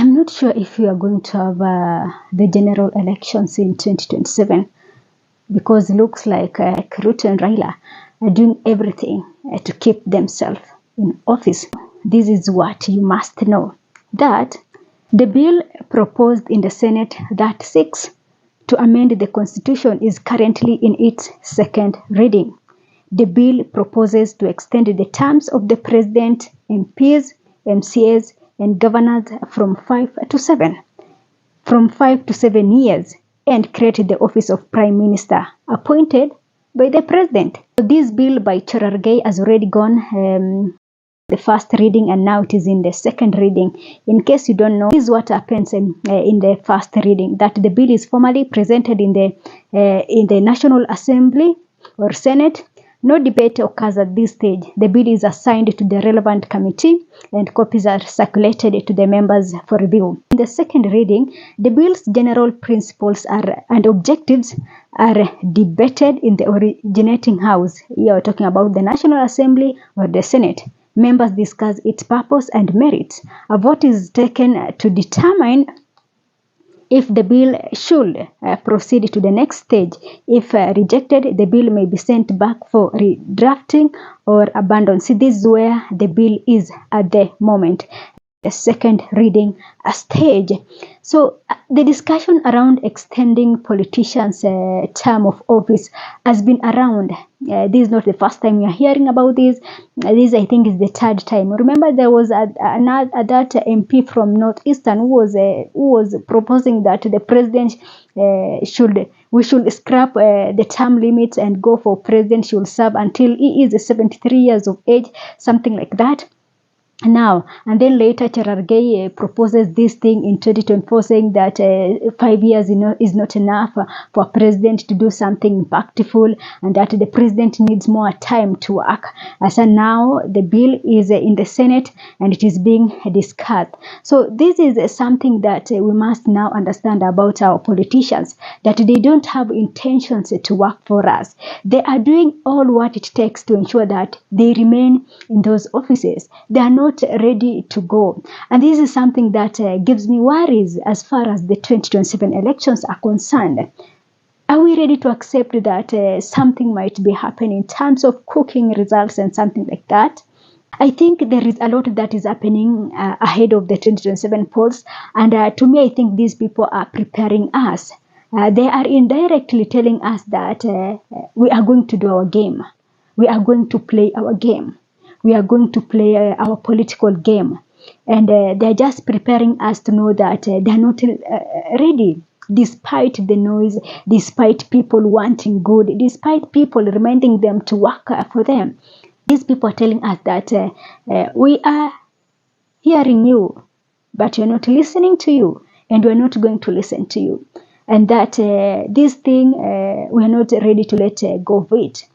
I'm not sure if we are going to have the general elections in 2027, because it looks like Ruto and Raila are doing everything to keep themselves in office. This is what you must know, that the bill proposed in the Senate that seeks to amend the Constitution is currently in its second reading. The bill proposes to extend the terms of the President, MPs, MCAs, and governors from 5 to 7 years, and create the office of Prime Minister appointed by the President. So this bill by Cherargei has already gone the first reading, and now it is in the second reading. In case you don't know, this is what happens in the first reading, that the bill is formally presented in the National Assembly or Senate. No debate occurs at this stage. The bill is assigned to the relevant committee and copies are circulated to the members for review. In the second reading, the bill's general principles and objectives are debated in the originating house. Here we're talking about the National Assembly or the Senate. Members discuss its purpose and merits. A vote is taken to determine if the bill should proceed to the next stage. If rejected, the bill may be sent back for redrafting or abandoned. See, this is where the bill is at the moment, the second reading stage. So the discussion around extending politicians' term of office has been around. This is not the first time we are hearing about this. This, I think, is the third time. Remember, there was that MP from Northeastern who was proposing that the president we should scrap the term limits and go for president should serve until he is 73 years of age, something like that. Now, and then later Cherargei proposes this thing in 2024, saying that 5 years is not enough for a president to do something impactful, and that the president needs more time to work. So now the bill is in the Senate and it is being discussed. So this is something that we must now understand about our politicians, that they don't have intentions to work for us. They are doing all what it takes to ensure that they remain in those offices. They are not ready to go, and this is something that gives me worries as far as the 2027 elections are concerned. Are we ready to accept that something might be happening in terms of cooking results and something like that? I think there is a lot that is happening ahead of the 2027 polls, and to me, I think these people are preparing us. They are indirectly telling us that we are going to do our game. We are going to play our game. We are going to play our political game. And they're just preparing us to know that they're not ready, despite the noise, despite people wanting good, despite people reminding them to work for them. These people are telling us that we are hearing you, but you're not listening to you, and we're not going to listen to you. And that this thing, we're not ready to let go of it.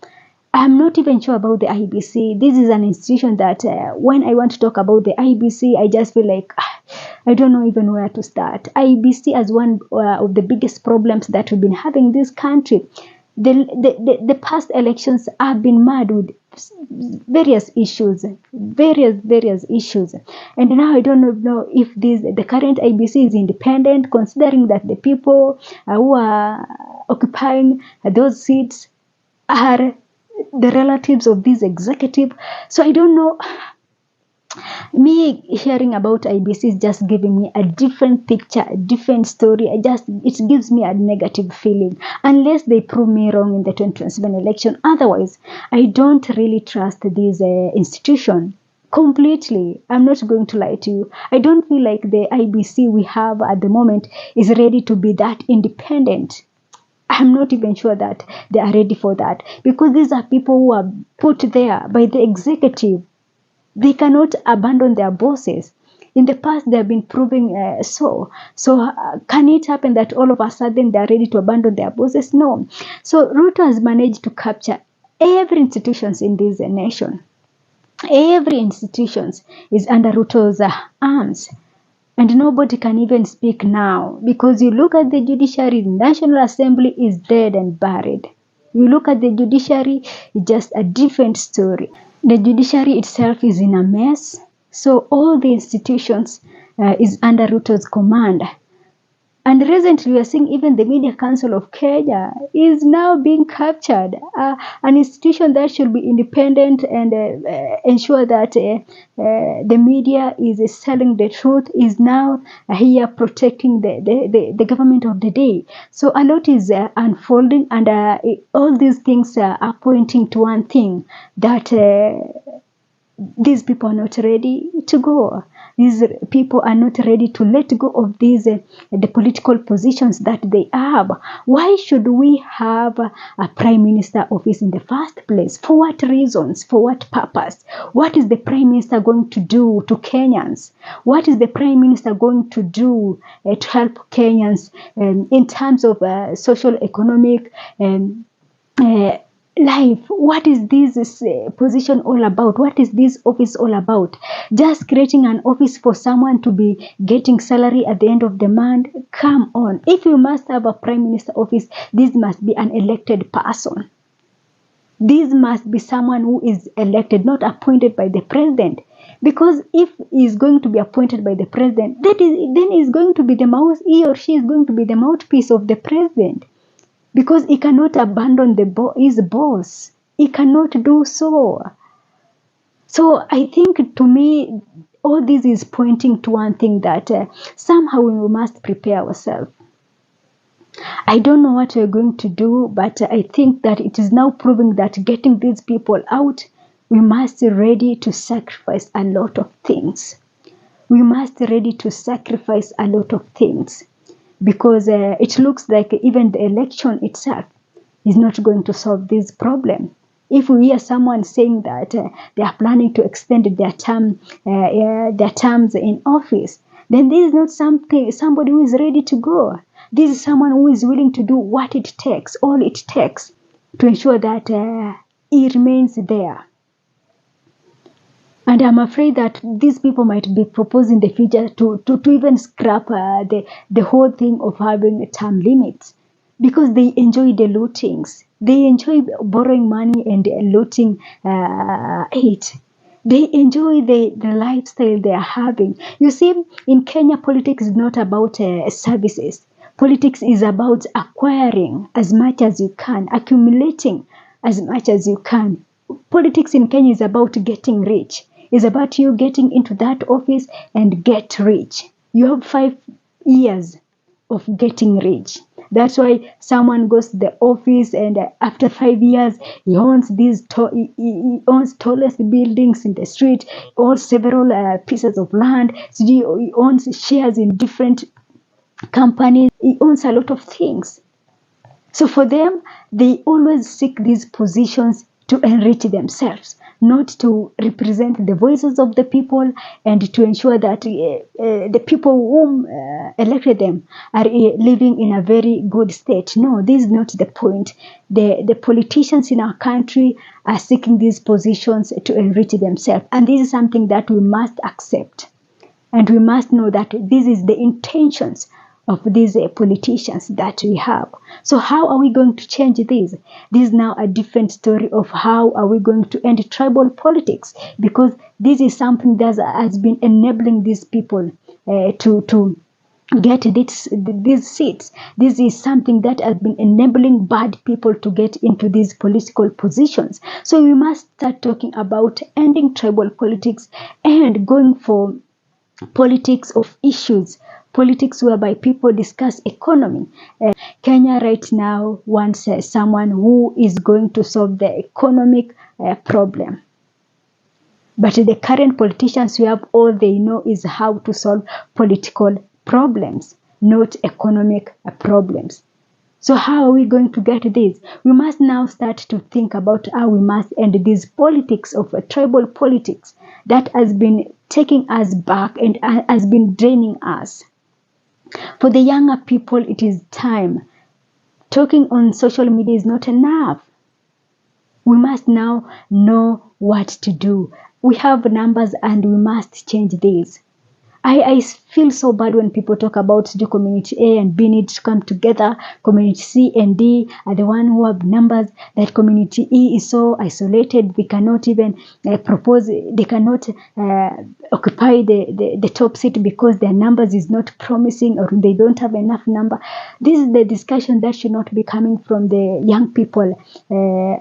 I'm not even sure about the IBC. This is an institution that when I want to talk about the IBC, I just feel like I don't know even where to start. IBC as one of the biggest problems that we've been having in this country. The past elections have been mad with various issues, various issues. And now I don't know if the current IBC is independent, considering that the people who are occupying those seats are the relatives of this executive. So I don't know. Me hearing about IBC is just giving me a different picture, a different story. It gives me a negative feeling, unless they prove me wrong in the 2027 election. Otherwise, I don't really trust this institution completely. I'm not going to lie to you. I don't feel like the IBC we have at the moment is ready to be that independent. I'm not even sure that they are ready for that, because these are people who are put there by the executive. They cannot abandon their bosses. In the past, they have been proving so. So can it happen that all of a sudden they are ready to abandon their bosses? No. So Ruto has managed to capture every institution in this nation. Every institution is under Ruto's arms. And nobody can even speak now, because you look at the judiciary, the National Assembly is dead and buried. You look at the judiciary, it's just a different story. The judiciary itself is in a mess. So all the institutions is under Ruto's command. And recently, we are seeing even the Media Council of Kenya is now being captured. An institution that should be independent and ensure that the media is telling the truth is now here protecting the government of the day. So a lot is unfolding, and all these things are pointing to one thing, that these people are not ready to go. These people are not ready to let go of these the political positions that they have. Why should we have a prime minister office in the first place? For what reasons? For what purpose? What is the prime minister going to do to Kenyans? What is the prime minister going to do to help Kenyans in terms of social, economic, life? What is this position all about? What is this office all about? Just creating an office for someone to be getting salary at the end of the month? Come on. If you must have a prime minister office, this must be an elected person. This must be someone who is elected, not appointed by the president. Because if he is going to be appointed by the president, then he's going to be he or she is going to be the mouthpiece of the president. Because he cannot abandon his boss. He cannot do so. So I think, to me, all this is pointing to one thing, that somehow we must prepare ourselves. I don't know what we're going to do, but I think that it is now proving that getting these people out, we must be ready to sacrifice a lot of things. We must be ready to sacrifice a lot of things. Because it looks like even the election itself is not going to solve this problem. If we hear someone saying that they are planning to extend their terms in office, then this is not somebody who is ready to go. This is someone who is willing to do what it takes, all it takes, to ensure that he remains there. And I'm afraid that these people might be proposing in the future to even scrap the whole thing of having term limits, because they enjoy the lootings. They enjoy borrowing money and looting it. They enjoy the lifestyle they are having. You see, in Kenya, politics is not about services. Politics is about acquiring as much as you can, accumulating as much as you can. Politics in Kenya is about getting rich. It's about you getting into that office and get rich. You have 5 years of getting rich. That's why someone goes to the office, and after 5 years, he owns he owns tallest buildings in the street, he owns several pieces of land, he owns shares in different companies, he owns a lot of things. So for them, they always seek these positions to enrich themselves, not to represent the voices of the people and to ensure that the people whom elected them are living in a very good state. No, this is not the point. The politicians in our country are seeking these positions to enrich themselves. And this is something that we must accept. And we must know that this is the intentions of these politicians that we have. So how are we going to change this? This is now a different story of how are we going to end tribal politics, because this is something that has been enabling these people to get these seats. This is something that has been enabling bad people to get into these political positions. So we must start talking about ending tribal politics and going for politics of issues, politics whereby people discuss economy. Kenya right now wants someone who is going to solve the economic problem. But the current politicians we have, all they know is how to solve political problems, not economic problems. So how are we going to get this? We must now start to think about how we must end this politics of tribal politics that has been taking us back and has been draining us. For the younger people, it is time. Talking on social media is not enough. We must now know what to do. We have numbers and we must change this. I feel so bad when people talk about the community A and B need to come together. Community C and D are the one who have numbers. That community E is so isolated, they cannot even propose, they cannot occupy the top seat because their numbers is not promising or they don't have enough number. This is the discussion that should not be coming from the young people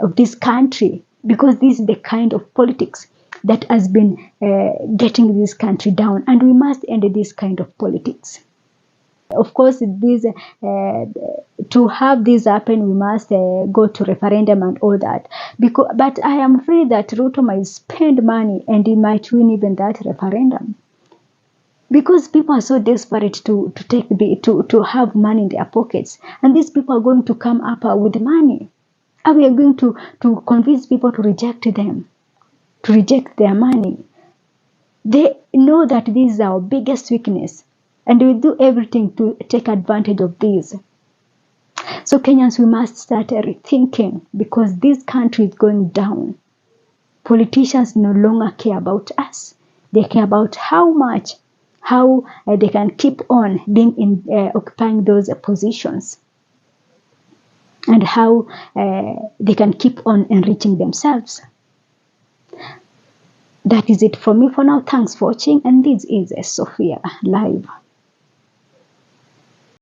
of this country, because this is the kind of politics that has been getting this country down, and we must end this kind of politics. Of course, this to have this happen, we must go to referendum and all that. But I am afraid that Ruto might spend money and he might win even that referendum, because people are so desperate to have money in their pockets, and these people are going to come up with money, and we are going to convince people to reject them, to reject their money. They know that this is our biggest weakness, and we do everything to take advantage of this. So Kenyans, we must start rethinking, because this country is going down. Politicians no longer care about us. They care about how they can keep on being in occupying those positions, and how they can keep on enriching themselves. That is it for me for now. Thanks for watching, and this is Sophia Live.